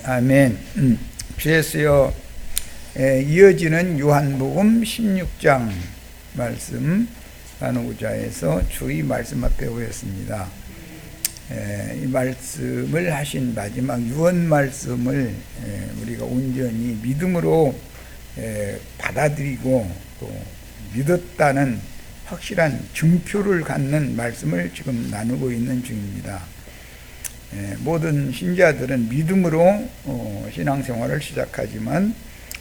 아멘. 주에서요, 이어지는 요한복음 16장 말씀 나누고자 해서 주의 말씀 앞에 오였습니다. 이 말씀을 하신 마지막 유언 말씀을 우리가 온전히 믿음으로 받아들이고 또 믿었다는 확실한 증표를 갖는 말씀을 지금 나누고 있는 중입니다. 모든 신자들은 믿음으로 신앙생활을 시작하지만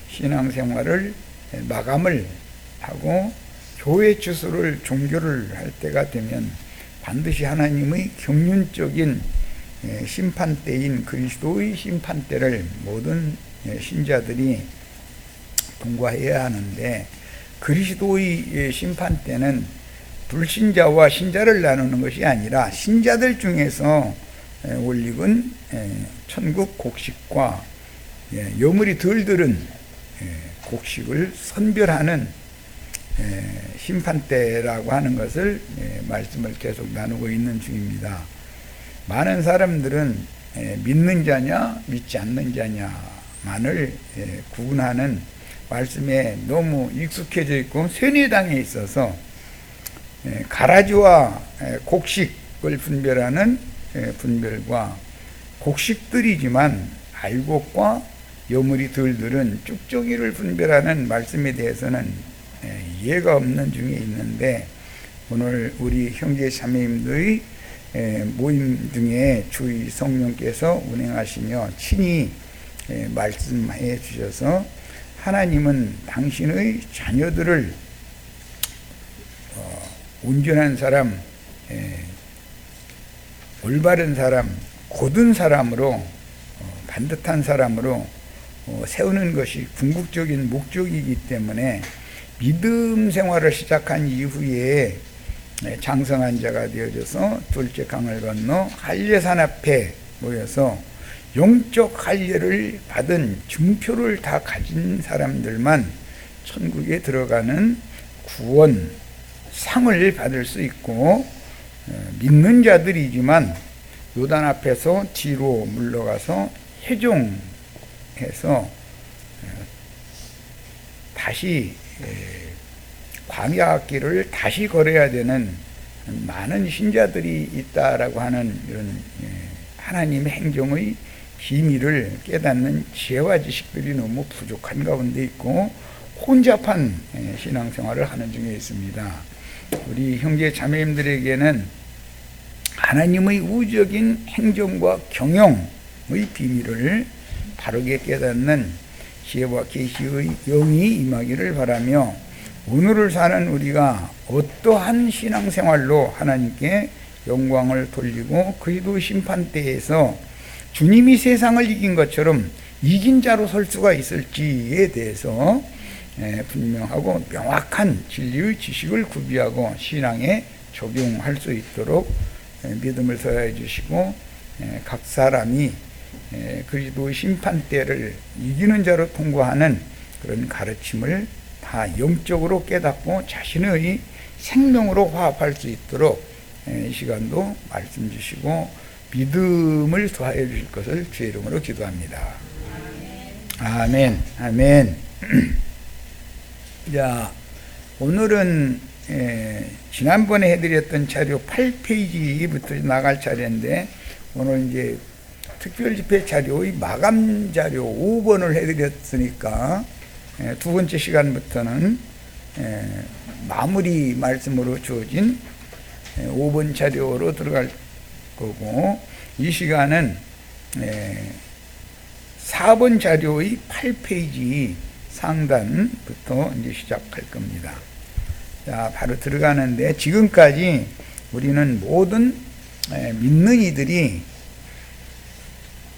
신앙생활을 마감을 하고 교회 주소를 종교를 할 때가 되면 반드시 하나님의 경륜적인 심판대인 그리스도의 심판대를 모든 신자들이 통과해야 하는데, 그리스도의 심판대는 불신자와 신자를 나누는 것이 아니라 신자들 중에서 올익은 천국 곡식과 여물이 덜 들은 곡식을 선별하는 심판대라고 하는 것을 말씀을 계속 나누고 있는 중입니다. 많은 사람들은 믿는 자냐 믿지 않는 자냐만을 구분하는 말씀에 너무 익숙해져 있고 세뇌당에 있어서 가라지와 곡식을 분별하는 분별과 곡식들이지만 알곡과 여물이 덜 들은 쭉정이를 분별하는 말씀에 대해서는 이해가 없는 중에 있는데, 오늘 우리 형제 자매님들의 모임 중에 주의 성령께서 운행하시며 친히 말씀해 주셔서 하나님은 당신의 자녀들을 온전한 사람, 올바른 사람, 곧은 사람으로, 반듯한 사람으로 세우는 것이 궁극적인 목적이기 때문에 믿음 생활을 시작한 이후에 장성한 자가 되어져서 둘째 강을 건너 할례산 앞에 모여서 영적 할례를 받은 증표를 다 가진 사람들만 천국에 들어가는 구원 상을 받을 수 있고, 믿는 자들이지만 요단 앞에서 뒤로 물러가서 회종해서 다시 광야 길을 다시 걸어야 되는 많은 신자들이 있다라고 하는 이런 하나님의 행정의 비밀을 깨닫는 지혜와 지식들이 너무 부족한 가운데 있고 혼잡한 신앙생활을 하는 중에 있습니다. 우리 형제 자매님들에게는 하나님의 우주적인 행정과 경영의 비밀을 바르게 깨닫는 지혜와 계시의 영이 임하기를 바라며, 오늘을 사는 우리가 어떠한 신앙생활로 하나님께 영광을 돌리고 그리스도 심판대에서 주님이 세상을 이긴 것처럼 이긴 자로 설 수가 있을지에 대해서 분명하고 명확한 진리의 지식을 구비하고 신앙에 적용할 수 있도록 믿음을 더해 주시고, 각 사람이 그리스도의 심판대를 이기는 자로 통과하는 그런 가르침을 다 영적으로 깨닫고 자신의 생명으로 화합할 수 있도록 이 시간도 말씀 주시고 믿음을 더하여 주실 것을 주의 이름으로 기도합니다. 아멘. 아멘. 자, 오늘은 지난번에 해드렸던 자료 8페이지부터 나갈 차례인데, 오늘 이제 특별집회 자료의 마감 자료 5번을 해드렸으니까 두 번째 시간부터는 마무리 말씀으로 주어진 5번 자료로 들어갈 거고, 이 시간은 4번 자료의 8페이지 상단부터 이제 시작할 겁니다. 자, 바로 들어가는데, 지금까지 우리는 모든 믿는 이들이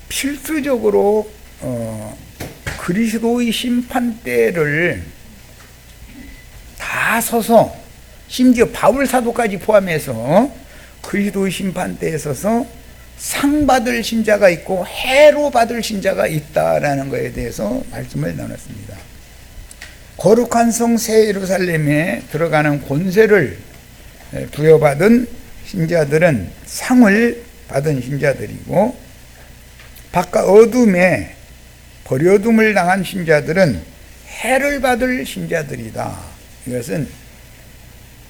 필수적으로 그리스도의 심판대를 다 서서, 심지어 바울 사도까지 포함해서 그리스도의 심판대에 서서 상 받을 신자가 있고 해로 받을 신자가 있다라는 것에 대해서 말씀을 나눴습니다. 거룩한 성 새 예루살렘에 들어가는 권세를 부여받은 신자들은 상을 받은 신자들이고, 바깥 어둠에 버려둠을 당한 신자들은 해를 받을 신자들이다. 이것은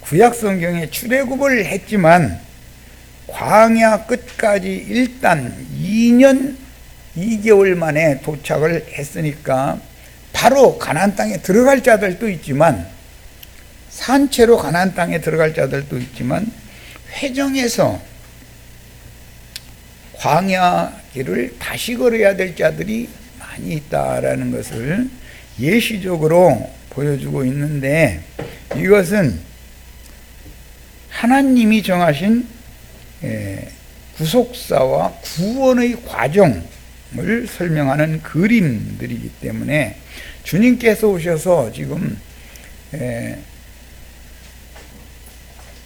구약 성경에 출애굽을 했지만 광야 끝까지 일단 2년 2개월 만에 도착을 했으니까 바로 가나안 땅에 들어갈 자들도 있지만, 산채로 가나안 땅에 들어갈 자들도 있지만, 회정에서 광야 길을 다시 걸어야 될 자들이 많이 있다라는 것을 예시적으로 보여주고 있는데, 이것은 하나님이 정하신 구속사와 구원의 과정을 설명하는 그림들이기 때문에, 주님께서 오셔서 지금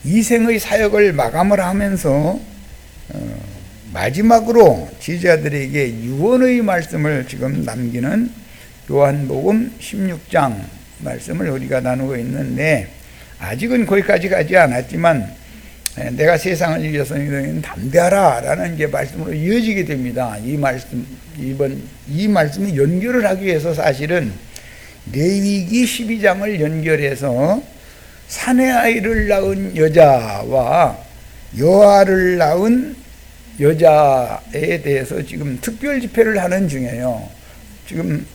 이생의 사역을 마감을 하면서 마지막으로 제자들에게 유언의 말씀을 지금 남기는 요한복음 16장 말씀을 우리가 나누고 있는데, 아직은 거기까지 가지 않았지만 내가 세상을 이겨서 너희는 담대하라 라는 이제 말씀으로 이어지게 됩니다. 이 말씀이 연결을 하기 위해서 사실은 레위기 12장을 연결해서 사내 아이를 낳은 여자와 여아를 낳은 여자에 대해서 지금 특별 집회를 하는 중이에요. 지금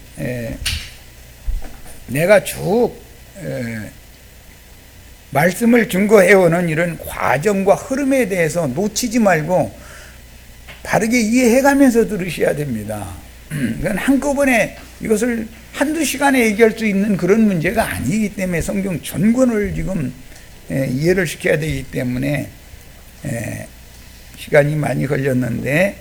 내가 쭉 말씀을 증거해오는 이런 과정과 흐름에 대해서 놓치지 말고 바르게 이해해가면서 들으셔야 됩니다. 그건 한꺼번에 이것을 한두 시간에 얘기할 수 있는 그런 문제가 아니기 때문에 성경 전권을 지금 이해를 시켜야 되기 때문에 시간이 많이 걸렸는데,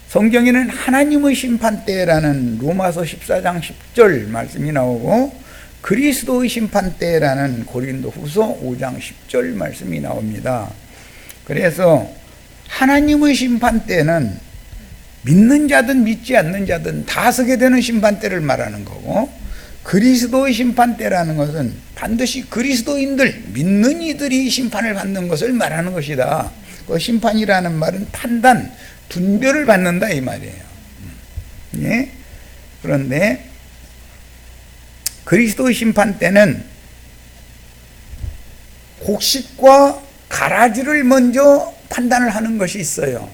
성경에는 하나님의 심판대라는 로마서 14장 10절 말씀이 나오고, 그리스도의 심판대라는 고린도후서 5장 10절 말씀이 나옵니다. 그래서 하나님의 심판대는 믿는 자든 믿지 않는 자든 다 서게 되는 심판대를 말하는 거고, 그리스도의 심판대라는 것은 반드시 그리스도인들, 믿는 이들이 심판을 받는 것을 말하는 것이다. 그 심판이라는 말은 판단, 분별을 받는다 이 말이에요. 예? 그런데 그리스도의 심판대는 곡식과 가라지를 먼저 판단을 하는 것이 있어요.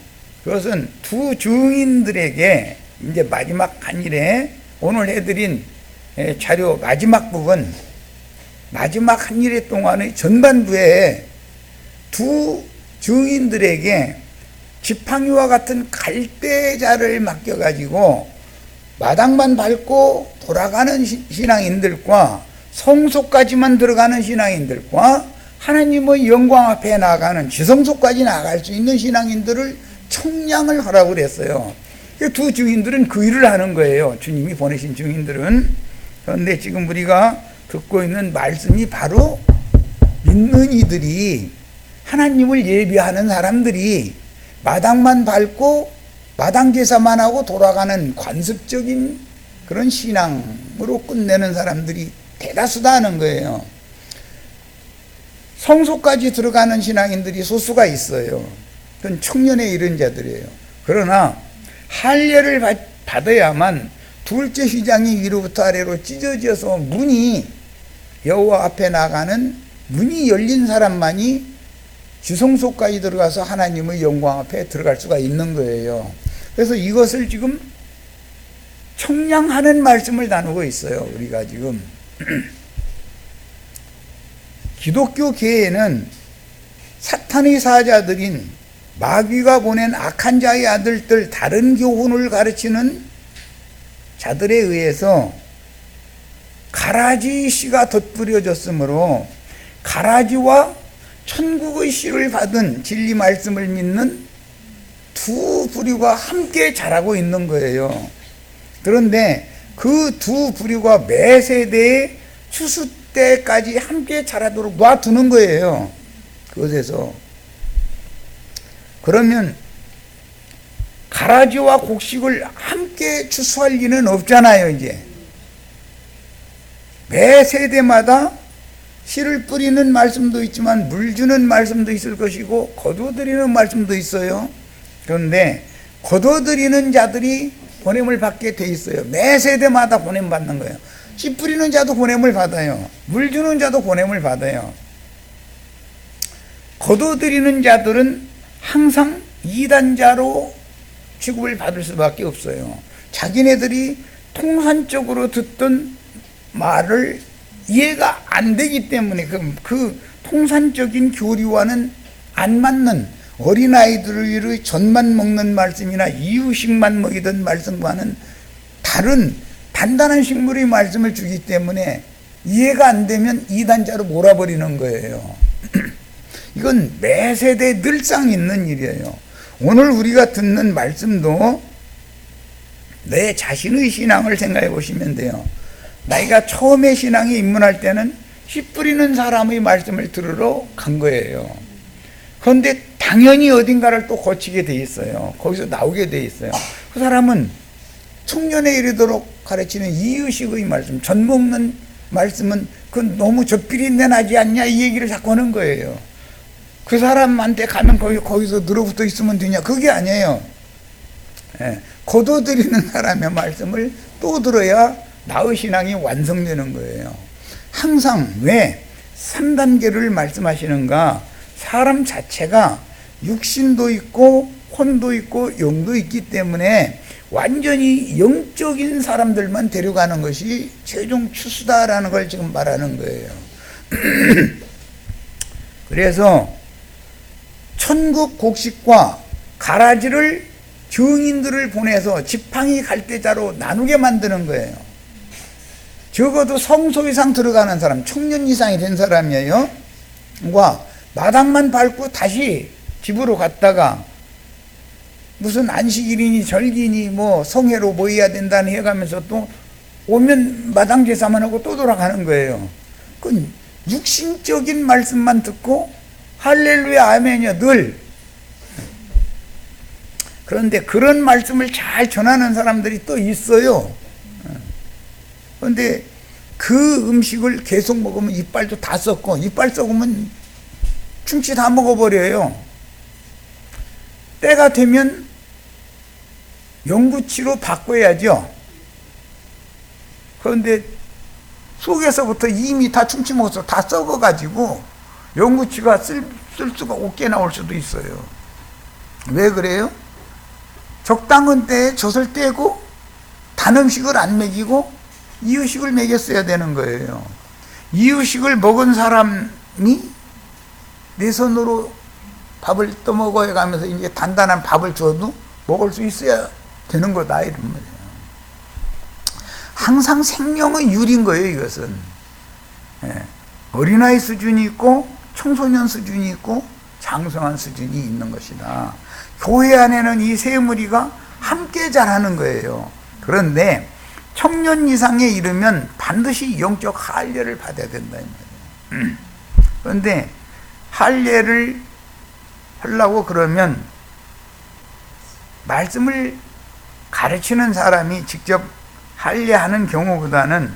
그것은 두 증인들에게 이제 마지막 한일에 오늘 해드린 자료 마지막 부분, 마지막 한일회 동안의 전반부에 두 증인들에게 지팡이와 같은 갈대자를 맡겨가지고 마당만 밟고 돌아가는 신앙인들과 성소까지만 들어가는 신앙인들과 하나님의 영광 앞에 나가는 지성소까지 나갈 수 있는 신앙인들을 청량을 하라고 그랬어요. 두 증인들은 그 일을 하는 거예요. 주님이 보내신 증인들은. 그런데 지금 우리가 듣고 있는 말씀이 바로 믿는 이들이, 하나님을 예비하는 사람들이 마당만 밟고 마당 제사만 하고 돌아가는 관습적인 그런 신앙으로 끝내는 사람들이 대다수다 하는 거예요. 성소까지 들어가는 신앙인들이 소수가 있어요. 그건 청년에 이른 자들이에요. 그러나 할례를 받아야만 둘째 휘장이 위로부터 아래로 찢어져서 문이, 여호와 앞에 나가는 문이 열린 사람만이 지성소까지 들어가서 하나님의 영광 앞에 들어갈 수가 있는 거예요. 그래서 이것을 지금 청량하는 말씀을 나누고 있어요. 우리가 지금 기독교 계에는 사탄의 사자들인 마귀가 보낸 악한 자의 아들들, 다른 교훈을 가르치는 자들에 의해서 가라지 씨가 덧뿌려졌으므로 가라지와 천국의 씨를 받은 진리 말씀을 믿는 두 부류가 함께 자라고 있는 거예요. 그런데 그 두 부류가 매 세대의 추수 때까지 함께 자라도록 놔두는 거예요. 그것에서. 그러면 가라지와 곡식을 함께 추수할 리는 없잖아요. 이제 매 세대마다 씨를 뿌리는 말씀도 있지만 물 주는 말씀도 있을 것이고 거두어드리는 말씀도 있어요. 그런데 거둬들이는 자들이 보냄을 받게 돼 있어요. 매 세대마다 보냄 받는 거예요. 씨 뿌리는 자도 보냄을 받아요. 물 주는 자도 보냄을 받아요. 거둬들이는 자들은 항상 이단자로 취급을 받을 수밖에 없어요. 자기네들이 통산적으로 듣던 말을 이해가 안 되기 때문에 그 통산적인 교리와는 안 맞는 어린아이들의 젖만 먹는 말씀이나 이유식만 먹이던 말씀과는 다른 단단한 식물의 말씀을 주기 때문에 이해가 안 되면 이단자로 몰아버리는 거예요. 이건 매 세대에 늘상 있는 일이에요. 오늘 우리가 듣는 말씀도 내 자신의 신앙을 생각해 보시면 돼요. 나이가 처음에 신앙에 입문할 때는 씨 뿌리는 사람의 말씀을 들으러 간 거예요. 그런데 당연히 어딘가를 또 거치게 돼 있어요. 거기서 나오게 돼 있어요. 그 사람은 청년에 이르도록 가르치는 이유식의 말씀, 젖 먹는 말씀은 그건 너무 젖비린내 나지 않냐 이 얘기를 자꾸 하는 거예요. 그 사람한테 가면 거기서 늘어붙어 있으면 되냐? 그게 아니에요. 거둬들이는 사람의 말씀을 또 들어야 나의 신앙이 완성되는 거예요. 항상 왜 3단계를 말씀하시는가? 사람 자체가 육신도 있고 혼도 있고 영도 있기 때문에 완전히 영적인 사람들만 데려가는 것이 최종 추수다라는 걸 지금 말하는 거예요. 그래서 천국 곡식과 가라지를 증인들을 보내서 지팡이 갈대자로 나누게 만드는 거예요. 적어도 성소 이상 들어가는 사람, 청년 이상이 된 사람이에요. 마당만 밟고 다시 집으로 갔다가 무슨 안식일이니 절기니 뭐 성회로 모여야 된다는 해가면서 또 오면 마당 제사만 하고 또 돌아가는 거예요. 그건 육신적인 말씀만 듣고 할렐루야 아멘이야 늘. 그런데 그런 말씀을 잘 전하는 사람들이 또 있어요. 그런데 그 음식을 계속 먹으면 이빨도 다 썩고, 이빨 썩으면 충치 다 먹어버려요. 때가 되면 영구치로 바꿔야죠. 그런데 속에서부터 이미 다 충치 먹어서 다 썩어가지고 영구치가 쓸 수가 없게 나올 수도 있어요. 왜 그래요? 적당한 때에 젖을 떼고 단 음식을 안 먹이고 이유식을 먹였어야 되는 거예요. 이유식을 먹은 사람이 내 손으로 밥을 떠먹어 가면서 이제 단단한 밥을 줘도 먹을 수 있어야 되는 거다 이런 거예요. 항상 생명의 율인 거예요. 이것은 어린아이 수준이 있고 청소년 수준이 있고 장성한 수준이 있는 것이다. 교회 안에는 이 세 무리가 함께 자라는 거예요. 그런데 청년 이상에 이르면 반드시 영적 할례를 받아야 된다 이 말이에요. 그런데 할례를 하려고 그러면 말씀을 가르치는 사람이 직접 할례하는 경우보다는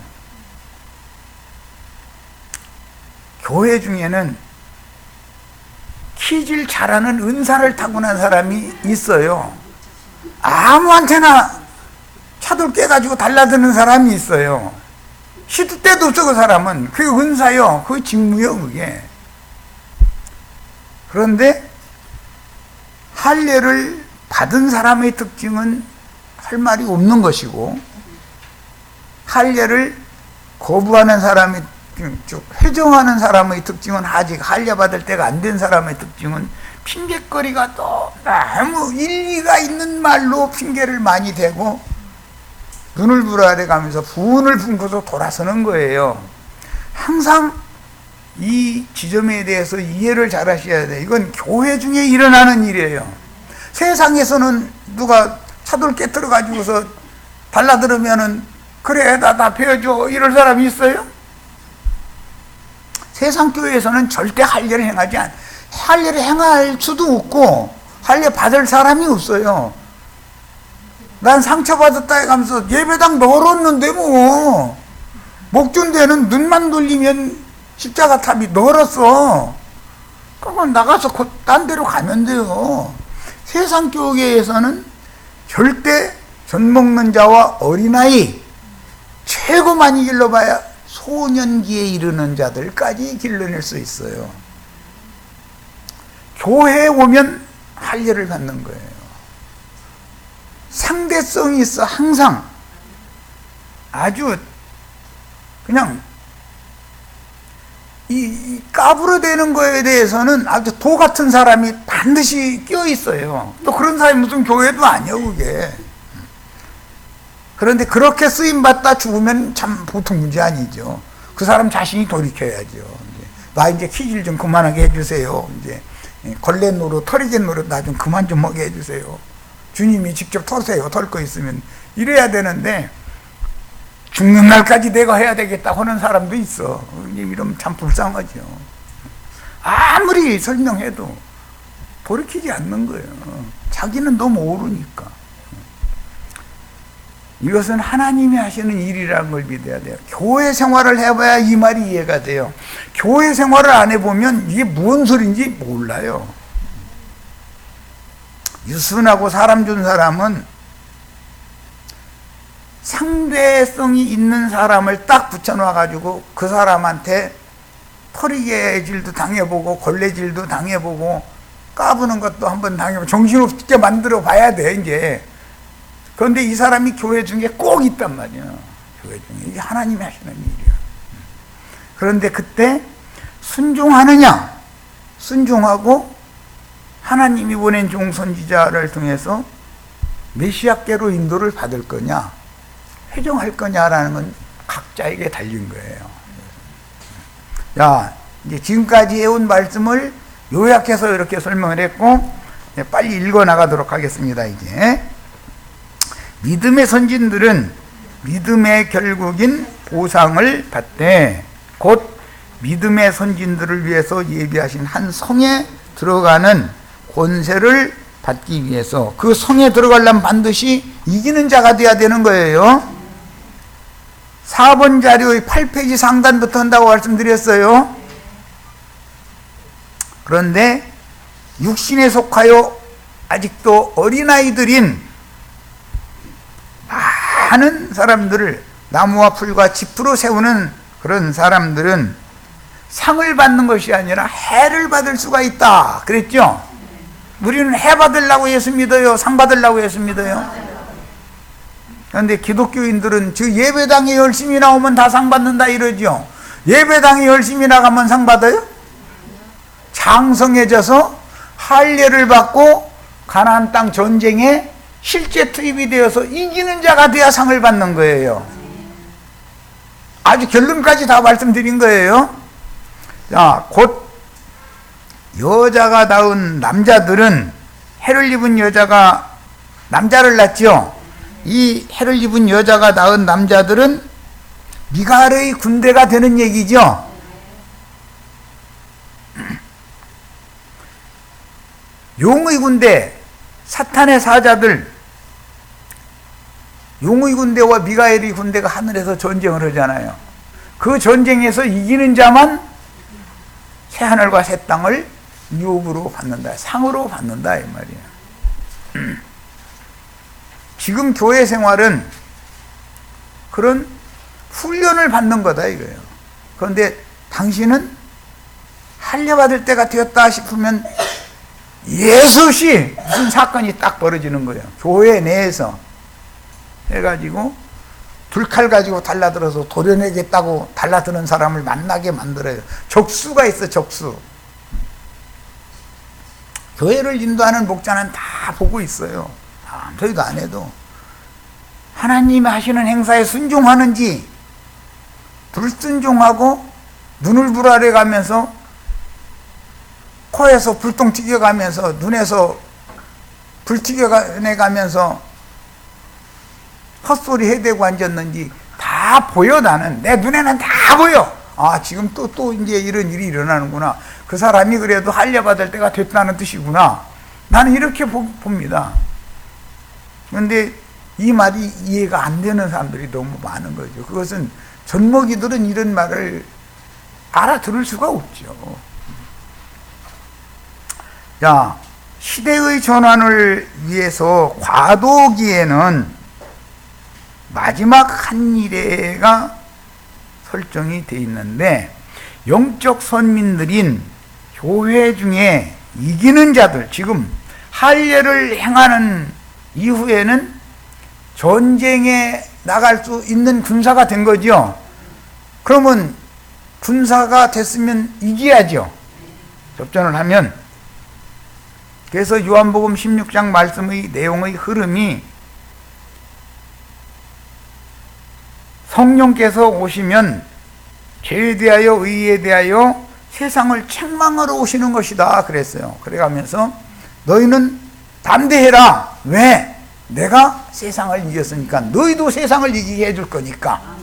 교회 중에는 키질 잘하는 은사를 타고난 사람이 있어요. 아무한테나 차돌 깨가지고 달라드는 사람이 있어요. 시도 때도 없어 그 사람은. 그게 은사요. 그게 직무요 그게. 그런데 할례를 받은 사람의 특징은 할 말이 없는 것이고, 할례를 거부하는 사람이 쭉 회정하는 사람의 특징은, 아직 할례 받을 때가 안 된 사람의 특징은 핑계거리가 또 너무 일리가 있는 말로 핑계를 많이 대고 눈을 부라대 가면서 분을 품고서 돌아서는 거예요. 항상 이 지점에 대해서 이해를 잘 하셔야 돼요. 이건 교회 중에 일어나는 일이에요. 세상에서는 누가 차돌 깨트려 가지고서 달라들으면은 그래 나 배워줘 이럴 사람이 있어요? 세상 교회에서는 절대 할례를 행하지 않아요. 할례를 행할 수도 없고 할례 받을 사람이 없어요. 난 상처받았다 해가면서 예배당 멀었는데 뭐 목준대는 눈만 돌리면 십자가 탑이 멀었어. 그러면 나가서 딴 데로 가면 돼요. 세상 교계에서는 절대 젖 먹는 자와 어린아이, 최고 많이 길러봐야 소년기에 이르는 자들까지 길러낼 수 있어요. 교회에 오면 할례를 받는 거예요. 상대성이 있어. 항상 아주 그냥 이 까부러대는 거에 대해서는 아주 도 같은 사람이 반드시 껴 있어요. 또 그런 사람이 무슨 교회도 아니에요, 그게. 그런데 그렇게 쓰임받다 죽으면 참 보통 문제 아니죠. 그 사람 자신이 돌이켜야죠. 나 이제 키질 좀 그만하게 해주세요. 이제 걸레 노릇, 털이개 노릇 나 좀 그만 좀 먹게 해주세요. 주님이 직접 털세요. 털 거 있으면. 이래야 되는데 죽는 날까지 내가 해야 되겠다 하는 사람도 있어. 이러면 참 불쌍하죠. 아무리 설명해도 돌이키지 않는 거예요. 자기는 너무 모르니까. 이것은 하나님이 하시는 일이라는 걸 믿어야 돼요. 교회 생활을 해봐야 이 말이 이해가 돼요. 교회 생활을 안 해보면 이게 무슨 소리인지 몰라요. 유순하고 사람 준 사람은 상대성이 있는 사람을 딱 붙여놔가지고 그 사람한테 털이개질도 당해보고 걸레질도 당해보고 까부는 것도 한번 당해보고 정신없게 만들어 봐야 돼 이제. 그런데 이 사람이 교회 중에 꼭 있단 말이야. 교회 중에. 이게 하나님이 하시는 일이야. 그런데 그때 순종하느냐, 순종하고 하나님이 보낸 종선지자를 통해서 메시아께로 인도를 받을 거냐, 회정할 거냐라는 건 각자에게 달린 거예요. 자, 이제 지금까지 해온 말씀을 요약해서 이렇게 설명을 했고, 빨리 읽어 나가도록 하겠습니다. 이제 믿음의 선진들은 믿음의 결국인 보상을 받되 곧 믿음의 선진들을 위해서 예비하신 한 성에 들어가는 권세를 받기 위해서 그 성에 들어가려면 반드시 이기는 자가 돼야 되는 거예요. 4번 자료의 8페이지 상단부터 한다고 말씀드렸어요. 그런데 육신에 속하여 아직도 어린아이들인 많은 사람들을 나무와 풀과 짚으로 세우는 그런 사람들은 상을 받는 것이 아니라 해를 받을 수가 있다 그랬죠? 우리는 해 받으려고 예수 믿어요? 상 받으려고 예수 믿어요? 그런데 기독교인들은 저 예배당에 열심히 나오면 다 상 받는다 이러죠. 예배당에 열심히 나가면 상 받아요? 장성해져서 할례를 받고 가나안 땅 전쟁에 실제 투입이 되어서 이기는 자가 돼야 상을 받는 거예요. 아주 결론까지 다 말씀드린 거예요. 자, 곧 여자가 낳은 남자들은 해를 입은 여자가 남자를 낳죠. 이 해를 입은 여자가 낳은 남자들은 미갈의 군대가 되는 얘기죠. 용의 군대, 사탄의 사자들, 용의 군대와 미가엘의 군대가 하늘에서 전쟁을 하잖아요. 그 전쟁에서 이기는 자만 새하늘과 새 땅을 유업으로 받는다, 상으로 받는다 이 말이야. 지금 교회 생활은 그런 훈련을 받는 거다 이거예요. 그런데 당신은 할례 받을 때가 되었다 싶으면 예수시 무슨 사건이 딱 벌어지는 거예요. 교회 내에서 해가지고 불칼 가지고 달라들어서 도려내겠다고 달라드는 사람을 만나게 만들어요. 적수가 있어, 적수. 교회를 인도하는 목자는 다 보고 있어요. 저희도 안 해도 하나님이 하시는 행사에 순종하는지 불순종하고 눈을 불아래 가면서 코에서 불똥 튀겨가면서 눈에서 불 튀겨내가면서 헛소리 해대고 앉았는지 다 보여. 나는 내 눈에는 다 보여. 아, 지금 또 이제 이런 일이 일어나는구나. 그 사람이 그래도 할례 받을 때가 됐다는 뜻이구나. 나는 이렇게 봅니다. 그런데 이 말이 이해가 안 되는 사람들이 너무 많은 거죠. 그것은 젖먹이들은 이런 말을 알아들을 수가 없죠. 자, 시대의 전환을 위해서 과도기에는 마지막 한 일회가 설정이 되어 있는데, 영적 선민들인 교회 중에 이기는 자들, 지금 할례를 행하는 이후에는 전쟁에 나갈 수 있는 군사가 된 거죠. 그러면 군사가 됐으면 이겨야죠. 접전을 하면. 그래서 요한복음 16장 말씀의 내용의 흐름이 성령께서 오시면 죄에 대하여 의에 대하여 세상을 책망하러 오시는 것이다 그랬어요. 그래가면서 너희는 담대해라. 왜? 내가 세상을 이겼으니까. 너희도 세상을 이기게 해줄 거니까.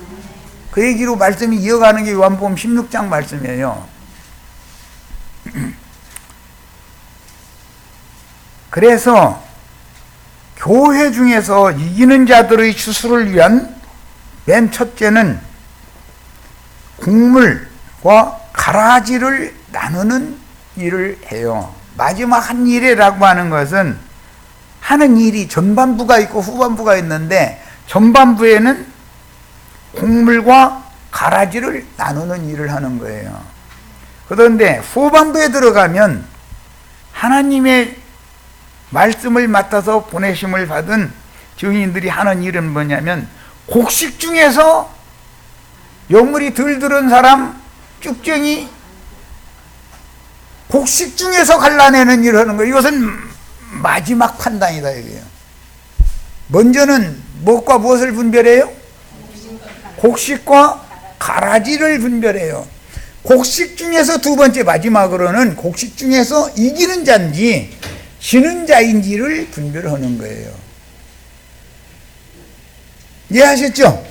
그 얘기로 말씀이 이어가는 게 요한복음 16장 말씀이에요. 그래서 교회 중에서 이기는 자들의 추수를 위한 맨 첫째는 곡물과 가라지를 나누는 일을 해요. 마지막 한 일이라고 하는 것은 하는 일이 전반부가 있고 후반부가 있는데, 전반부에는 곡물과 가라지를 나누는 일을 하는 거예요. 그런데 후반부에 들어가면 하나님의 말씀을 맡아서 보내심을 받은 증인들이 하는 일은 뭐냐면, 곡식 중에서 영물이 덜 들은 사람, 쭉정이 곡식 중에서 갈라내는 일을 하는 거예요. 이것은 마지막 판단이다 이거예요. 먼저는 무엇과 무엇을 분별해요? 곡식과 가라지를 분별해요. 곡식 중에서 두 번째 마지막으로는 곡식 중에서 이기는 자인지 지는 자인지를 분별하는 거예요. 이해하셨죠?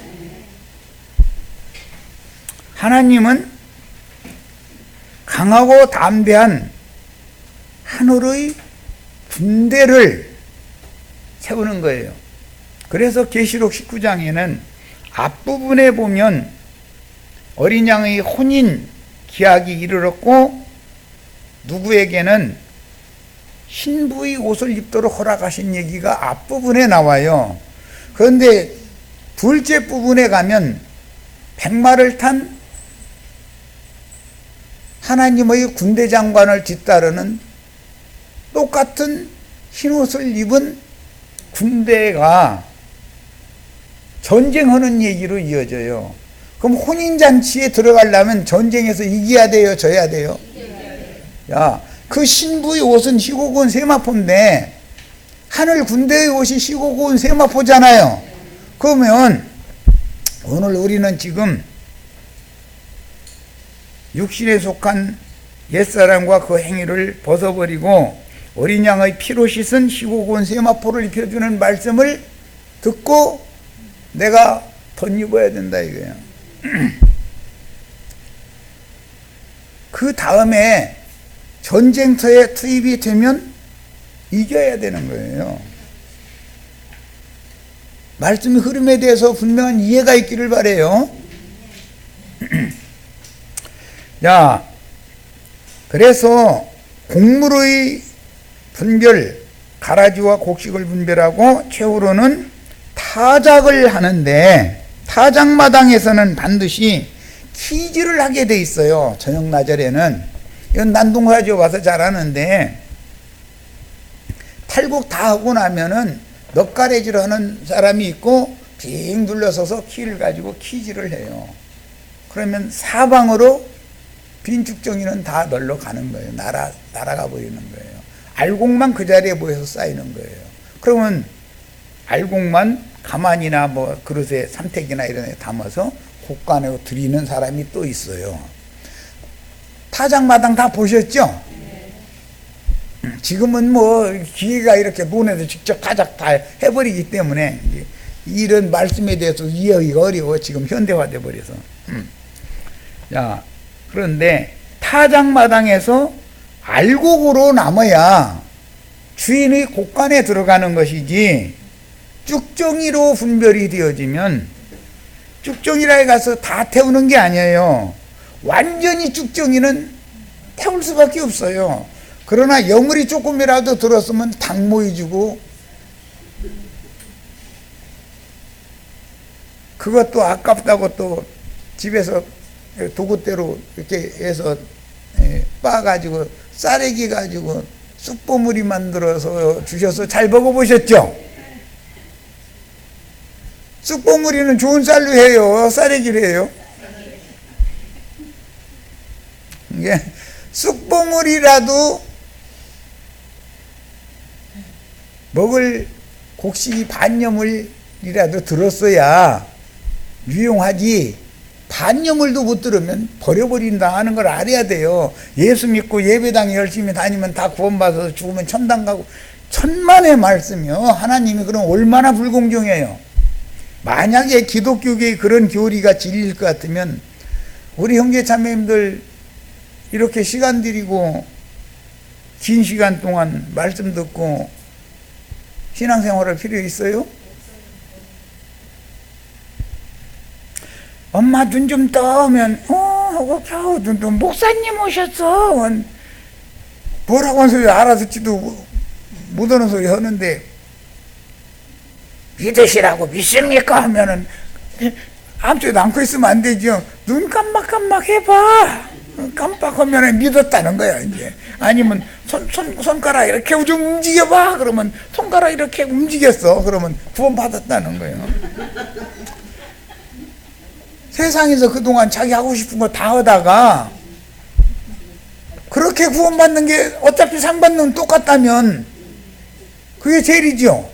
하나님은 강하고 담대한 하늘의 군대를 세우는 거예요. 그래서 계시록 19장에는 앞부분에 보면 어린 양의 혼인 기약이 이르렀고 누구에게는 신부의 옷을 입도록 허락하신 얘기가 앞부분에 나와요. 그런데 둘째 부분에 가면 백마를 탄 하나님의 군대 장관을 뒤따르는 똑같은 흰옷을 입은 군대가 전쟁하는 얘기로 이어져요. 그럼 혼인잔치에 들어가려면 전쟁에서 이겨야 돼요? 져야 돼요? 야, 그 신부의 옷은 희고 고운 세마포인데 하늘 군대의 옷이 희고 고운 세마포잖아요. 그러면 오늘 우리는 지금 육신에 속한 옛사람과 그 행위를 벗어버리고 어린 양의 피로 씻은 희고 고운 세마포를 입혀주는 말씀을 듣고 내가 덧입어야 된다 이거예요. 그 다음에 전쟁터에 투입이 되면 이겨야 되는 거예요. 말씀의 흐름에 대해서 분명한 이해가 있기를 바라요. 자, 그래서 곡물의 분별, 가라지와 곡식을 분별하고 최후로는 타작을 하는데, 타작마당에서는 반드시 키질을 하게 돼 있어요. 저녁 나절에는. 이건 난동사죠. 와서 잘하는데 탈곡 다 하고 나면은 넉가래질 하는 사람이 있고 빙 둘러서서 키를 가지고 키질을 해요. 그러면 사방으로 빈축정이는 다 널러 가는 거예요. 날아가 버리는 거예요. 알곡만 그 자리에 모여서 쌓이는 거예요. 그러면 알곡만 가만이나 뭐 그릇에 삼택이나 이런 데 담아서 곡간에 드리는 사람이 또 있어요. 타작마당 다 보셨죠? 지금은 뭐 기계가 이렇게 논에서 직접 타작 다 해버리기 때문에 이런 말씀에 대해서 이해하기가 어려워. 지금 현대화돼 버려서. 자, 그런데 타작마당에서 알곡으로 남아야 주인의 곡간에 들어가는 것이지, 쭉정이로 분별이 되어지면 쭉정이라에 가서 다 태우는 게 아니에요. 완전히 쭉정이는 태울 수밖에 없어요. 그러나 여물이 조금이라도 들었으면 닭 모이주고 그것도 아깝다고 또 집에서 도구대로 이렇게 해서 빻아가지고 쌀에기 가지고 쑥버무리 만들어서 주셔서 잘 먹어보셨죠? 쑥버무리는 좋은 쌀로 해요? 쌀에기로 해요? 이게 쑥버무리라도 먹을 곡식이 반여물이라도 들었어야 유용하지, 반여물도 못 들으면 버려버린다 하는 걸 알아야 돼요. 예수 믿고 예배당에 열심히 다니면 다 구원받아서 죽으면 천당 가고, 천만의 말씀이요. 하나님이 그럼 얼마나 불공정해요. 만약에 기독교계의 그런 교리가 진리일 것 같으면 우리 형제 자매님들 이렇게 시간 들이고 긴 시간 동안 말씀 듣고 신앙생활할 필요 있어요? 엄마 눈 좀 떠면 하고 겨우 눈 떠. 목사님 오셨어. 뭐라고 하는 소리 알아듣지도 못하는 소리 하는데 믿으시라고 믿습니까? 하면은 아무튼 안고 있으면 안 되죠. 눈 깜빡깜빡 해봐. 깜빡하면 믿었다는 거야. 이제 아니면 손가락 이렇게 좀 움직여봐. 그러면 손가락 이렇게 움직였어. 그러면 구원 받았다는 거예요. 세상에서 그동안 자기 하고 싶은 거 다 하다가 그렇게 구원받는 게 어차피 상 받는 건 똑같다면 그게 제일이죠.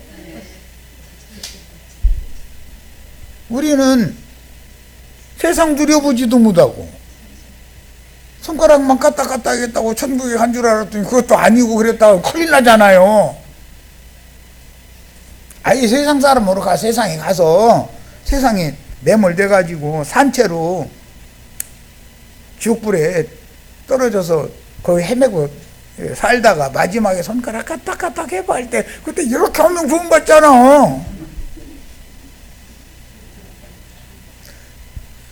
우리는 세상 누려보지도 못하고 손가락만 까딱 하겠다고 천국에 간 줄 알았더니 그것도 아니고 그랬다고 큰일 나잖아요. 아예 세상 사람으로 세상에 가서 세상에 매몰돼가지고 산채로 지옥불에 떨어져서 거기 헤매고 살다가 마지막에 손가락 까딱 해봐 할 때 그때 이렇게 하면 구원받잖아.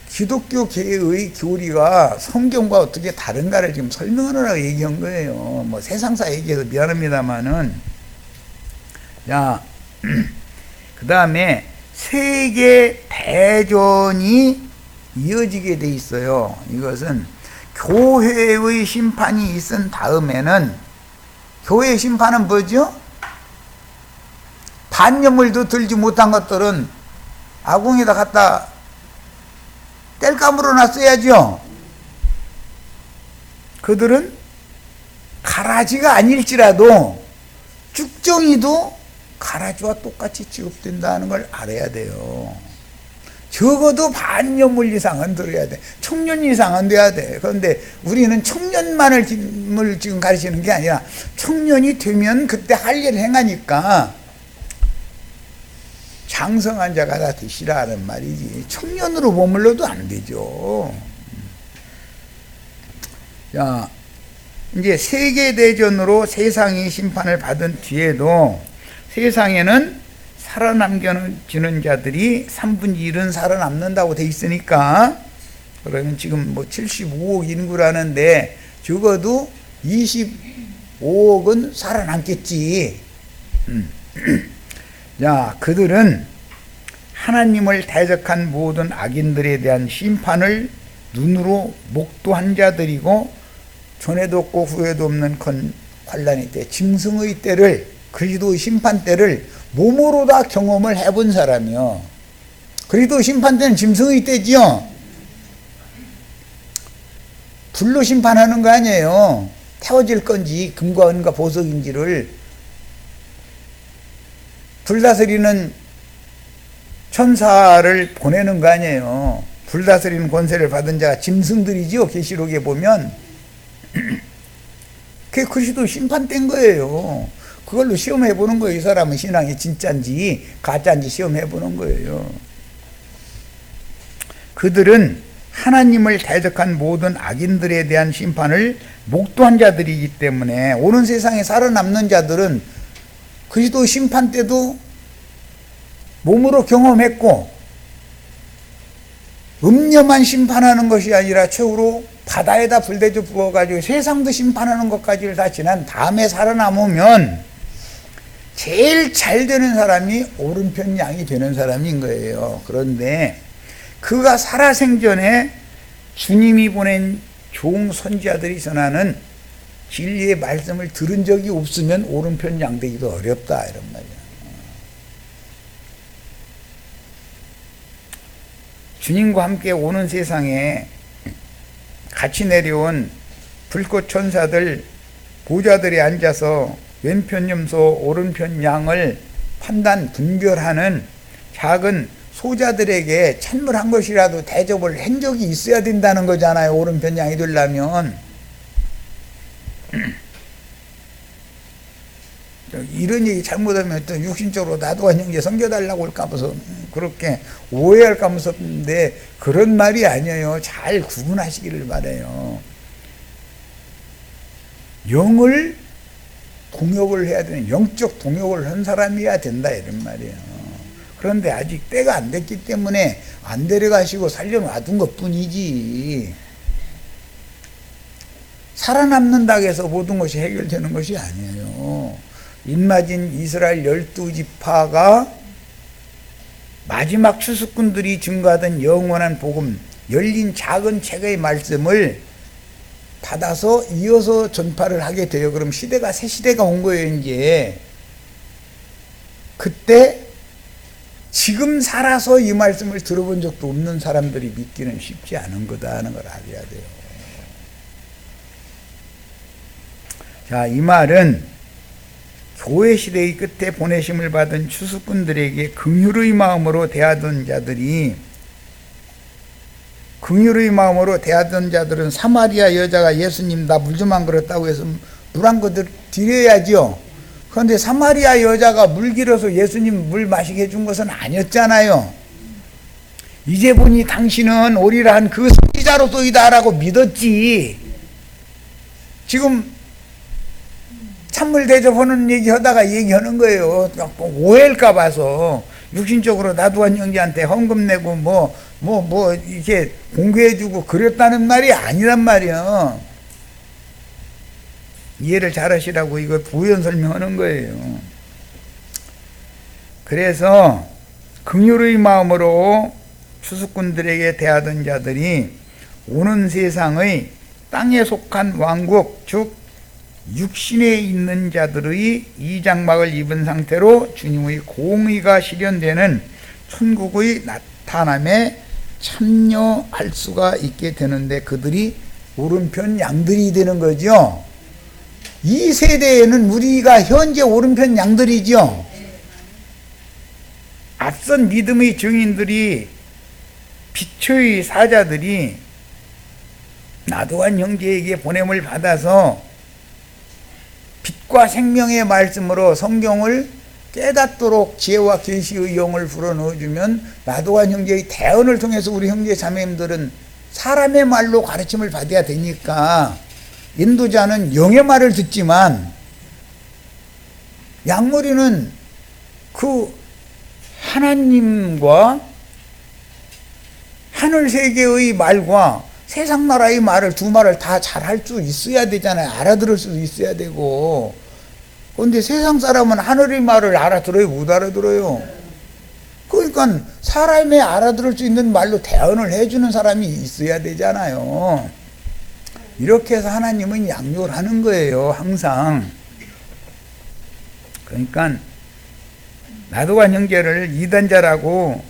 기독교계의 교리가 성경과 어떻게 다른가를 지금 설명하느라고 얘기한 거예요. 뭐 세상사 얘기해서 미안합니다만은. 자, 그 다음에 세계 대전이 이어지게 돼 있어요. 이것은 교회의 심판이 있은 다음에는, 교회의 심판은 뭐죠? 반여물도 들지 못한 것들은 아궁에다 갖다 뗄감으로 놨어야죠. 그들은 가라지가 아닐지라도 쭉정이도 가라지와 똑같이 취급된다는 걸 알아야 돼요. 적어도 반여물 이상은 들어야 돼. 청년 이상은 돼야 돼. 그런데 우리는 청년만을 지금 가르치는 게 아니라 청년이 되면 그때 할 일을 행하니까 장성한 자가 다 되시라는 말이지. 청년으로 머물러도 안 되죠. 자, 이제 세계대전으로 세상이 심판을 받은 뒤에도 세상에는 살아남겨지는 자들이 3분의 1은 살아남는다고 돼 있으니까, 그러면 지금 뭐 75억 인구라는데 적어도 25억은 살아남겠지. 자, 그들은 하나님을 대적한 모든 악인들에 대한 심판을 눈으로 목도한 자들이고, 전에도 없고 후에도 없는 환난의 때, 짐승의 때를, 그리스도의 심판 때를 몸으로 다 경험을 해본 사람이요. 그리스도 심판 때는 짐승의 때지요. 불로 심판하는 거 아니에요. 태워질 건지 금과 은과 보석인지를 불다스리는 천사를 보내는 거 아니에요. 불다스리는 권세를 받은 자가 짐승들이지요. 계시록에 보면 그게 그리스도 심판된 거예요. 그걸로 시험해 보는 거예요. 이 사람은 신앙이 진짜인지 가짜인지 시험해 보는 거예요. 그들은 하나님을 대적한 모든 악인들에 대한 심판을 목도한 자들이기 때문에 오는 세상에 살아남는 자들은 그리스도 심판 때도 몸으로 경험했고 음녀만 심판하는 것이 아니라 최후로 바다에다 불대져 부어가지고 세상도 심판하는 것까지를 다 지난 다음에 살아남으면 제일 잘 되는 사람이 오른편 양이 되는 사람인 거예요. 그런데 그가 살아생전에 주님이 보낸 종 선지자들이 전하는 진리의 말씀을 들은 적이 없으면 오른편 양 되기도 어렵다 이런 말이야. 주님과 함께 오는 세상에 같이 내려온 불꽃 천사들 보좌들이 앉아서 왼편 염소 오른편 양을 판단 분별하는 작은 소자들에게 찬물한 것이라도 대접을 한 적이 있어야 된다는 거잖아요. 오른편 양이 되려면. 이런 얘기 잘못하면 또 육신적으로 나도한 형제 섬겨달라고 할까 무서 그렇게 오해할까 무섭는데 그런 말이 아니에요. 잘 구분하시기를 바라요. 영을 동역을 해야 되는 영적 동역을 한 사람이어야 된다 이런 말이에요. 그런데 아직 때가 안 됐기 때문에 안 데려가시고 살려놔둔 것 뿐이지 살아남는다고 해서 모든 것이 해결되는 것이 아니에요. 인마진 이스라엘 12지파가 마지막 추수꾼들이 증거하던 영원한 복음 열린 작은 책의 말씀을 받아서 이어서 전파를 하게 돼요. 그럼 시대가 새 시대가 온 거예요. 이제 그때 지금 살아서 이 말씀을 들어본 적도 없는 사람들이 믿기는 쉽지 않은 거다 하는 걸 알아야 돼요. 자, 이 말은 교회 시대의 끝에 보내심을 받은 추수꾼들에게 긍휼의 마음으로 대하던 자들은 사마리아 여자가 예수님 나 물 좀 안 그렇다고 해서 물 한 그릇 드려야죠. 그런데 사마리아 여자가 물 길어서 예수님 물 마시게 해준 것은 아니었잖아요. 이제 보니 당신은 오리라 한 그 선지자로소이다 라고 믿었지. 지금 찬물 대접하는 얘기 하다가 얘기하는 거예요. 오해할까 봐서 육신적으로 나도한 형제한테 헌금 내고 이렇게 공개해주고 그랬다는 말이 아니란 말이야. 이해를 잘 하시라고 이거 부연 설명하는 거예요. 그래서 긍휼의 마음으로 추수꾼들에게 대하던 자들이 오는 세상의 땅에 속한 왕국 즉 육신에 있는 자들의 이 장막을 입은 상태로 주님의 공의가 실현되는 천국의 나타남에 참여할 수가 있게 되는데 그들이 오른편 양들이 되는 거죠. 이 세대에는 우리가 현재 오른편 양들이죠. 앞선 믿음의 증인들이 빛의 사자들이 나도한 형제에게 보냄을 받아서 빛과 생명의 말씀으로 성경을 깨닫도록 지혜와 계시의 영을 불어넣어주면 나도한 형제의 대언을 통해서 우리 형제 자매님들은 사람의 말로 가르침을 받아야 되니까 인도자는 영의 말을 듣지만 양머리는 그 하나님과 하늘세계의 말과 세상 나라의 말을 두 말을 다 잘할 수 있어야 되잖아요. 알아들을 수 있어야 되고. 그런데 세상 사람은 하늘의 말을 알아들어요? 못 알아들어요? 그러니까 사람이 알아들을 수 있는 말로 대언을 해주는 사람이 있어야 되잖아요. 이렇게 해서 하나님은 양육을 하는 거예요. 항상. 그러니까 나도한 형제를 이단자라고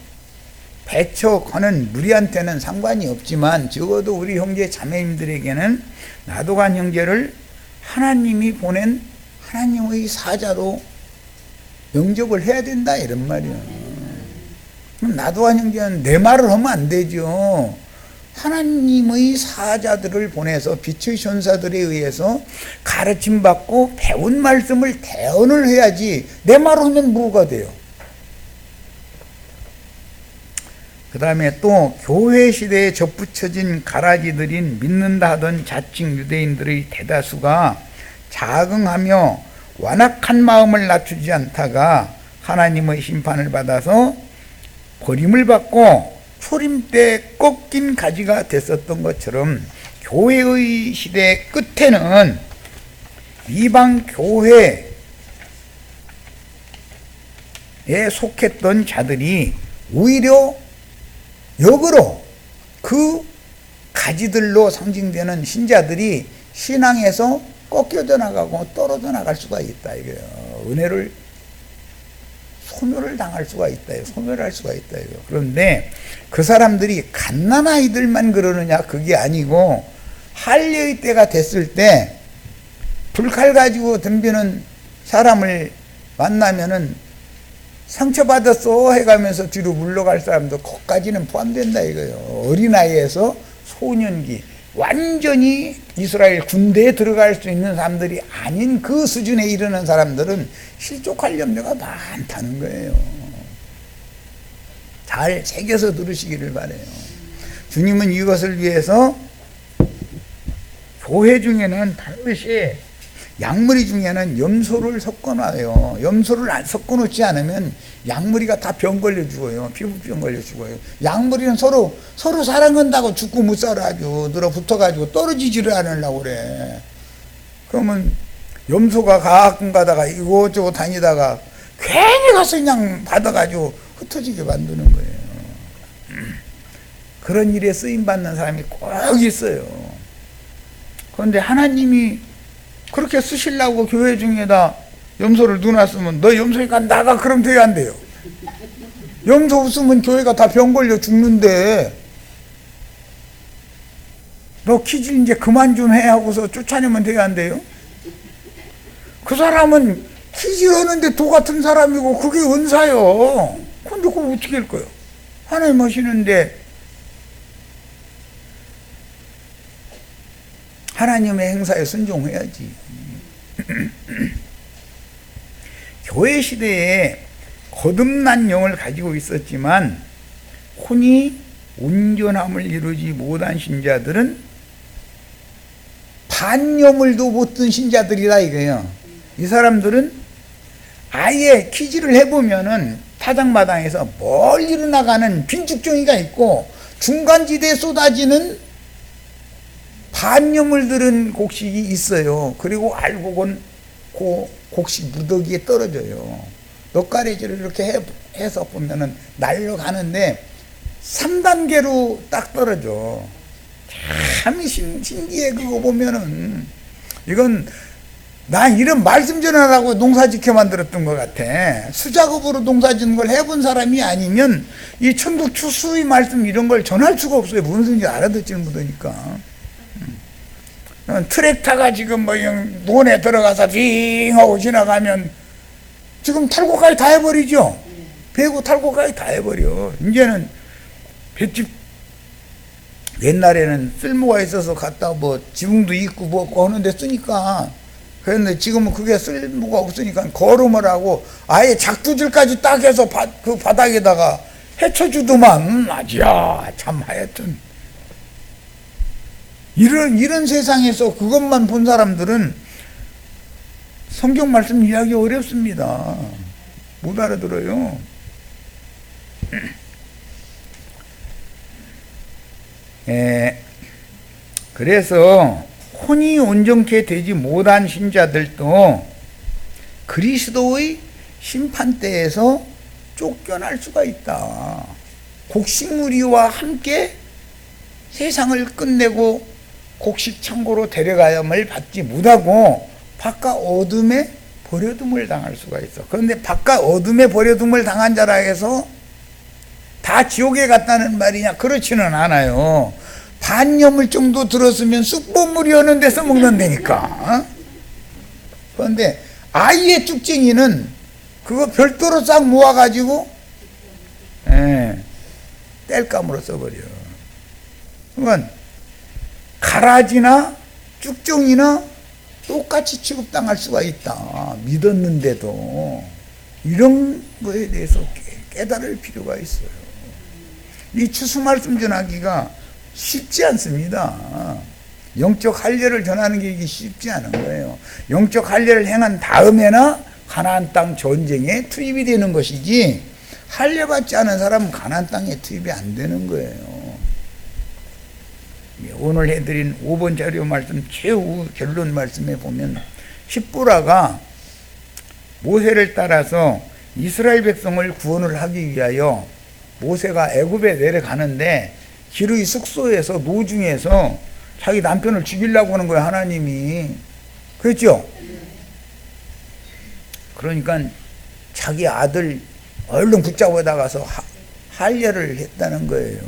배척하는 무리한테는 상관이 없지만 적어도 우리 형제 자매님들에게는 나도간 형제를 하나님이 보낸 하나님의 사자로 영접을 해야 된다 이런 말이에요. 그럼 나도간 형제는 내 말을 하면 안 되죠. 하나님의 사자들을 보내서 빛의 천사들에 의해서 가르침받고 배운 말씀을 대언을 해야지 내 말 하면 뭐가 돼요? 그 다음에 또 교회 시대에 접붙여진 가라지들인 믿는다 하던 자칭 유대인들의 대다수가 자긍하며 완악한 마음을 낮추지 않다가 하나님의 심판을 받아서 버림을 받고 초림 때 꺾인 가지가 됐었던 것처럼 교회의 시대 끝에는 이방 교회에 속했던 자들이 오히려 역으로 그 가지들로 상징되는 신자들이 신앙에서 꺾여져 나가고 떨어져 나갈 수가 있다 이거예요. 은혜를 소멸을 당할 수가 있다. 소멸할 수가 있다. 그런데 그 사람들이 갓난아이들만 그러느냐 그게 아니고 할례의 때가 됐을 때 불칼 가지고 덤비는 사람을 만나면은 상처받았어 해가면서 뒤로 물러갈 사람도 거기까지는 포함된다 이거예요. 어린아이에서 소년기 완전히 이스라엘 군대에 들어갈 수 있는 사람들이 아닌 그 수준에 이르는 사람들은 실족할 염려가 많다는 거예요. 잘 새겨서 들으시기를 바라요. 주님은 이것을 위해서 교회 중에는 반드시 약물이 중에는 염소를 섞어놔요. 염소를 섞어놓지 않으면 약물이가 다 병 걸려 죽어요. 피부병 걸려 죽어요. 약물이는 서로 사랑한다고 죽고 못 살아가지고 늘어붙어가지고 떨어지지를 않으려고 그래. 그러면 염소가 가끔 가다가 이곳저곳 다니다가 괜히 가서 그냥 받아가지고 흩어지게 만드는 거예요. 그런 일에 쓰임받는 사람이 꼭 있어요. 그런데 하나님이 그렇게 쓰시려고 교회 중에다 염소를 넣어놨으면 너 염소니까 나가 그럼 돼야 안 돼요. 염소 없으면 교회가 다 병 걸려 죽는데 너 퀴즈 이제 그만 좀 해 하고서 쫓아내면 돼야 안 돼요? 그 사람은 퀴즈를 하는데 도 같은 사람이고 그게 은사요. 근데 그거 어떻게 할 거예요? 하나님 하시는데 하나님의 행사에 순종해야지. 교회 시대에 거듭난 영을 가지고 있었지만 혼이 온전함을 이루지 못한 신자들은 반염을도 못 든 신자들이라 이거예요. 이 사람들은 아예 퀴즈를 해보면은 타작마당에서 멀리로 나가는 빈축종이가 있고 중간지대에 쏟아지는 반염을 들은 곡식이 있어요. 그리고 알고 본 그 곡식 무더기에 떨어져요. 넉가래질을 이렇게 해서 보면은 날려가는데 3단계로 딱 떨어져. 참 신기해. 그거 보면은 이건 난 이런 말씀 전하라고 농사 지켜 만들었던 것 같아. 수작업으로 농사 짓는 걸 해본 사람이 아니면 이 천국 추수의 말씀 이런 걸 전할 수가 없어요. 무슨 소리인지 알아듣지는 못하니까. 트랙터가 지금 뭐 논에 들어가서 빙 하고 지나가면 지금 탈곡까지 다 해버리죠. 배고 탈곡까지 다 해버려. 이제는 볏짚 옛날에는 쓸모가 있어서 갖다 뭐 지붕도 있고 뭐 하는데 쓰니까. 그런데 지금은 그게 쓸모가 없으니까 거름을 하고 아예 작두질까지 딱 해서 그 바닥에다가 헤쳐주더만. 아지야 참 하여튼 이런 세상에서 그것만 본 사람들은 성경 말씀 이해하기 어렵습니다. 못 알아들어요. 그래서 혼이 온전케 되지 못한 신자들도 그리스도의 심판대에서 쫓겨날 수가 있다. 곡식무리와 함께 세상을 끝내고 곡식 창고로 데려가야을 받지 못하고 바깥 어둠에 버려둠을 당할 수가 있어. 그런데 바깥 어둠에 버려둠을 당한 자라 해서 다 지옥에 갔다는 말이냐? 그렇지는 않아요. 반염을 정도 들었으면 쑥보물이 어느 데서 먹는다니까. 그런데 아이의 쭉쟁이는 그거 별도로 싹 모아가지고 땔감으로 써버려. 그건 가라지나 쭉종이나 똑같이 취급당할 수가 있다. 믿었는데도 이런 거에 대해서 깨달을 필요가 있어요. 이 추수 말씀 전하기가 쉽지 않습니다. 영적 할례를 전하는 게 이게 쉽지 않은 거예요. 영적 할례를 행한 다음에나 가나안 땅 전쟁에 투입이 되는 것이지 할례 받지 않은 사람은 가나안 땅에 투입이 안 되는 거예요. 오늘 해드린 5번 자료 말씀 최후 결론 말씀에 보면 십보라가 모세를 따라서 이스라엘 백성을 구원을 하기 위하여 모세가 애굽에 내려가는데 기르의 숙소에서 노중에서 자기 남편을 죽이려고 하는 거예요. 하나님이. 그렇죠? 그러니까 자기 아들 얼른 붙잡아 나가서 할례를 했다는 거예요.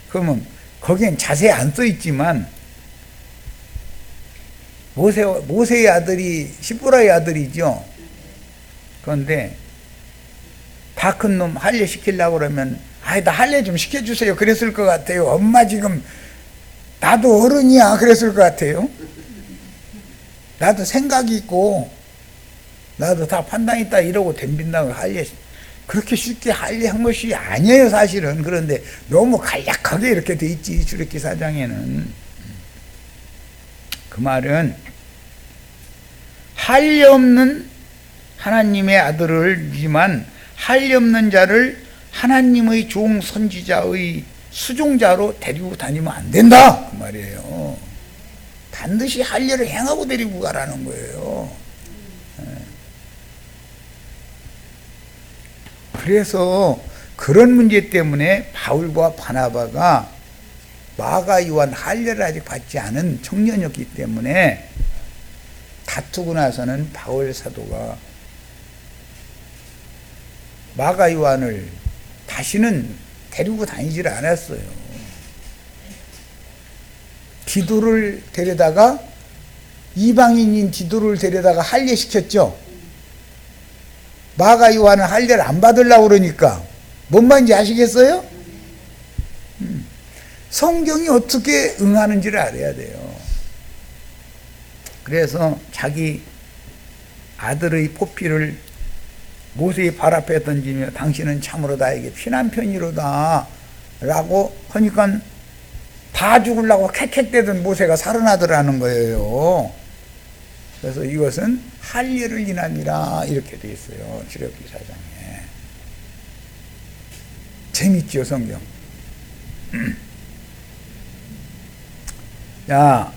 그러면 거기엔 자세히 안 써 있지만 모세의 아들이 십보라의 아들이죠. 그런데 다 큰 놈 할례 시키려고 그러면 나 할례 좀 시켜주세요 그랬을 것 같아요. 엄마 지금 나도 어른이야 그랬을 것 같아요. 나도 생각이 있고 나도 다 판단 있다 이러고 덤빈다고 할례 그렇게 쉽게 할례한 것이 아니에요 사실은. 그런데 너무 간략하게 이렇게 돼 있지 출애굽기 4장에는. 그 말은 할례 없는 하나님의 아들을지만 할례 없는 자를 하나님의 종 선지자의 수종자로 데리고 다니면 안 된다 그 말이에요. 반드시 할례를 행하고 데리고 가라는 거예요. 그래서 그런 문제 때문에 바울과 바나바가 마가 요한 할례를 아직 받지 않은 청년이었기 때문에 다투고 나서는 바울 사도가 마가 요한을 다시는 데리고 다니질 않았어요. 디도를 데려다가 이방인인 디도를 데려다가 할례시켰죠. 마가 요한은 할례를 안 받으려고 그러니까 뭔 말인지 아시겠어요? 성경이 어떻게 응하는지를 알아야 돼요. 그래서 자기 아들의 포피를 모세의 발 앞에 던지며 당신은 참으로 나에게 피난편이로다 라고 하니까 다 죽으려고 캑캑대던 모세가 살아나더라는 거예요. 그래서 이것은 할례를 인함이라 이렇게 되어 있어요. 출애굽기 4장에. 재밌죠 성경. 자,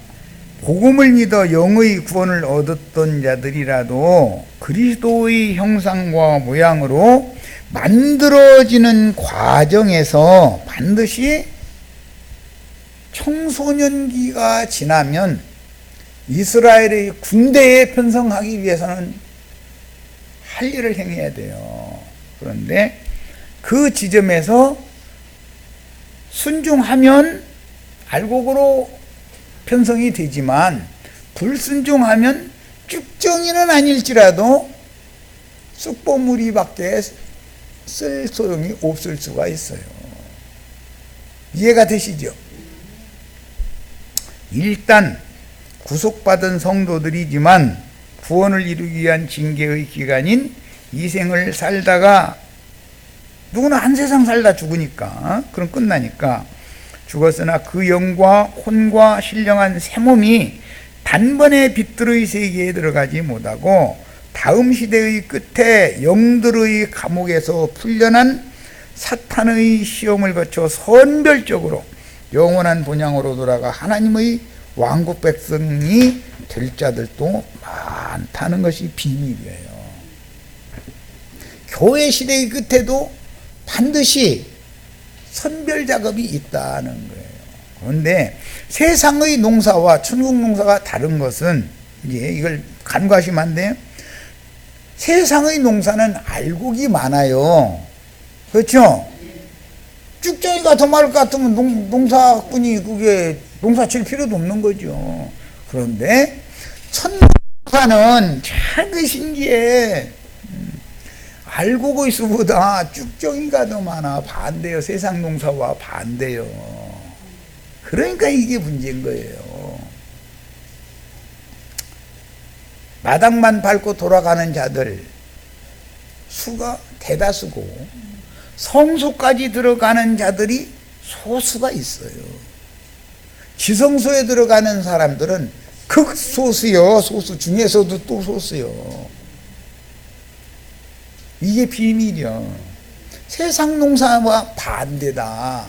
복음을 믿어 영의 구원을 얻었던 자들이라도 그리스도의 형상과 모양으로 만들어지는 과정에서 반드시 청소년기가 지나면 이스라엘의 군대에 편성하기 위해서는 할례를 행해야 돼요. 그런데 그 지점에서 순종하면 알곡으로 편성이 되지만 불순종하면 쭉정이는 아닐지라도 쑥보무리밖에 쓸 소용이 없을 수가 있어요. 이해가 되시죠? 일단 구속받은 성도들이지만 구원을 이루기 위한 징계의 기간인 이 생을 살다가 누구나 한 세상 살다 죽으니까 그럼 끝나니까 죽었으나 그 영과 혼과 신령한 새 몸이 단번에 빛들의 세계에 들어가지 못하고 다음 시대의 끝에 영들의 감옥에서 풀려난 사탄의 시험을 거쳐 선별적으로 영원한 본향으로 돌아가 하나님의 왕국 백성이 될 자들도 많다는 것이 비밀이에요. 교회 시대의 끝에도 반드시 선별 작업이 있다는 거예요. 그런데 세상의 농사와 천국 농사가 다른 것은 이제 이걸 간과하시면 안 돼요. 세상의 농사는 알곡이 많아요. 그렇죠? 쭉정이가 더 많을 것 같으면 농사꾼이 그게 농사 칠 필요도 없는 거죠. 그런데 천국 농사는 참 신기해. 알곡의 수보다 쭉정이가 더 많아. 반대요. 세상 농사와 반대요. 그러니까 이게 문제인 거예요. 마당만 밟고 돌아가는 자들 수가 대다수고 성소까지 들어가는 자들이 소수가 있어요. 지성소에 들어가는 사람들은 극소수요. 소수 중에서도 또 소수요. 이게 비밀이요. 세상 농사와 반대다.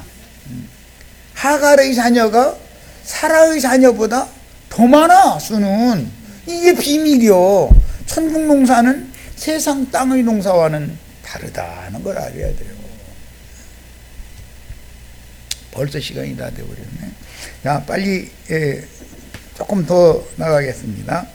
하갈의 자녀가 사라의 자녀보다 더 많아, 수는. 이게 비밀이요. 천국 농사는 세상 땅의 농사와는 다르다는 걸 알아야 돼요. 벌써 시간이 다 되어버렸네. 자, 빨리 조금 더 나가겠습니다.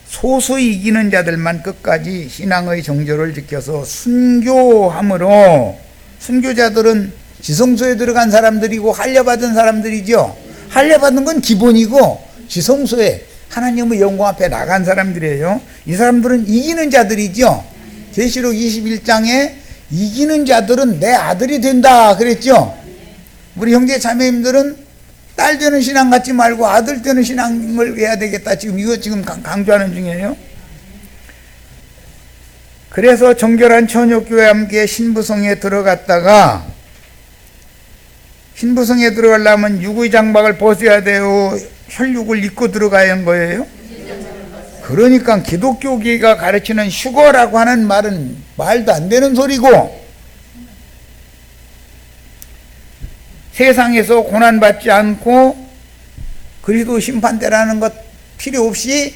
소수 이기는 자들만 끝까지 신앙의 정조를 지켜서 순교함으로, 순교자들은 지성소에 들어간 사람들이고 할례받은 사람들이죠. 할례받은 건 기본이고 지성소에 하나님의 영광 앞에 나간 사람들이에요. 이 사람들은 이기는 자들이죠. 계시록 21장에 이기는 자들은 내 아들이 된다 그랬죠. 우리 형제 자매님들은 딸 되는 신앙 갖지 말고 아들 되는 신앙을 해야 되겠다. 이거 지금 강조하는 중이에요. 그래서 정결한 처녀교회와 함께 신부성에 들어갔다가, 신부성에 들어가려면 육의 장막을 벗어야 돼요? 혈육을 입고 들어가야 하는 거예요? 그러니까 기독교계가 가르치는 휴거라고 하는 말은 말도 안 되는 소리고, 세상에서 고난받지 않고 그리스도 심판대라는 것 필요 없이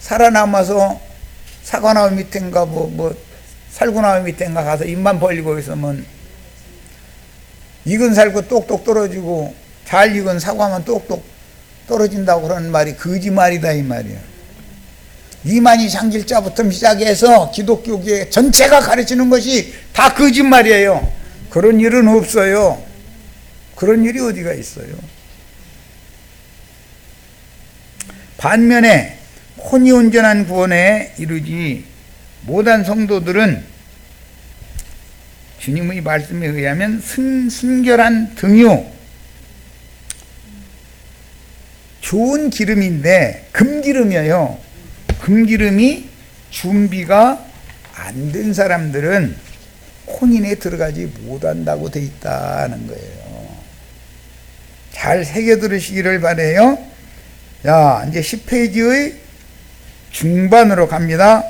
살아남아서 사과나무 밑인가 살구나무 밑인가 가서 입만 벌리고 있으면 익은 살구 똑똑 떨어지고 잘 익은 사과만 똑똑 떨어진다고 그러는 말이 거짓말이다 이 말이야. 이만희 장길자부터 시작해서 기독교계 전체가 가르치는 것이 다 거짓말이에요. 그런 일은 없어요. 그런 일이 어디가 있어요. 반면에 혼이 온전한 구원에 이르지 못한 성도들은 주님의 말씀에 의하면 순결한 등유, 좋은 기름인데 금기름이에요. 금기름이 준비가 안 된 사람들은 혼인에 들어가지 못한다고 돼 있다는 거예요. 잘 새겨 들으시기를 바라요. 자, 이제 10페이지의 중반으로 갑니다.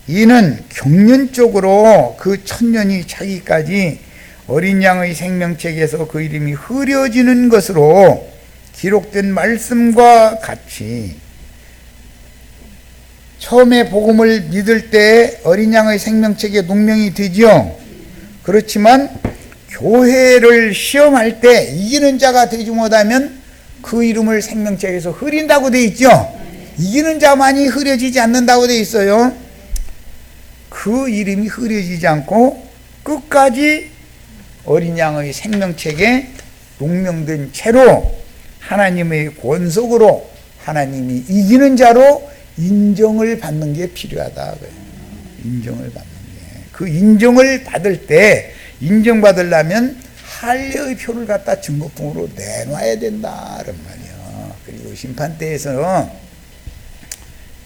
이는 경륜적으로 그 천년이 차기까지 어린 양의 생명책에서 그 이름이 흐려지는 것으로 기록된 말씀과 같이, 처음에 복음을 믿을 때 어린 양의 생명책에 농명이 되죠. 그렇지만 교회를 시험할 때 이기는 자가 되지 못하면 그 이름을 생명책에서 흐린다고 돼 있죠. 이기는 자만이 흐려지지 않는다고 돼 있어요. 그 이름이 흐려지지 않고 끝까지 어린 양의 생명책에 농명된 채로 하나님의 권속으로 하나님이 이기는 자로 인정을 받는 게 필요하다. 인정을 받는 게. 그 인정을 받을 때, 인정받으려면 할례의 표를 갖다 증거품으로 내놔야 된다. 그런 말이야. 그리고 심판대에서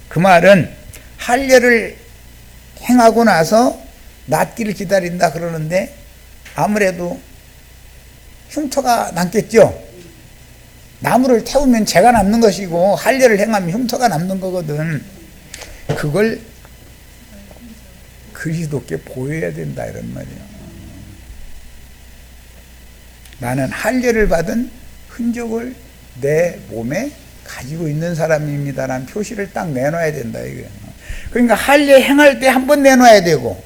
그 말은 할례를 행하고 나서 낫기를 기다린다 그러는데 아무래도 흉터가 남겠죠. 나무를 태우면 재가 남는 것이고 할례를 행하면 흉터가 남는 거거든. 그걸 그리스도께 보여야 된다 이런 말이야. 나는 할례를 받은 흔적을 내 몸에 가지고 있는 사람입니다라는 표시를 딱 내놔야 된다 이거예요. 그러니까 할례 행할 때 한 번 내놔야 되고,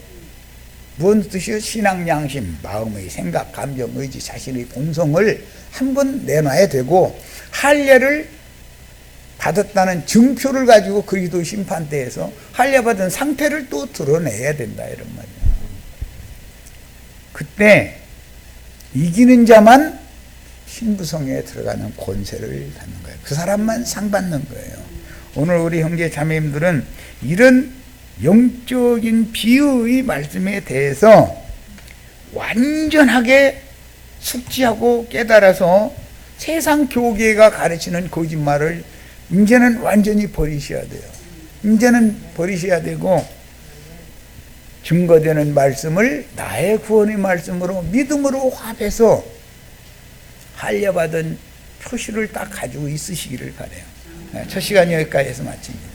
무슨 뜻이요? 신앙, 양심, 마음의 생각, 감정, 의지, 자신의 본성을 한 번 내놔야 되고, 할례를 받았다는 증표를 가지고 그리스도 심판대에서 할례 받은 상태를 또 드러내야 된다 이런 말이야. 그때 이기는 자만 신부성에 들어가는 권세를 갖는 거예요. 그 사람만 상 받는 거예요. 오늘 우리 형제 자매님들은 이런 영적인 비유의 말씀에 대해서 완전하게 숙지하고 깨달아서 세상 교계가 가르치는 거짓말을 이제는 완전히 버리셔야 돼요. 이제는 버리셔야 되고, 증거되는 말씀을 나의 구원의 말씀으로 믿음으로 합해서 할례받은 표시를 딱 가지고 있으시기를 바라요. 첫 시간 여기까지 해서 마칩니다.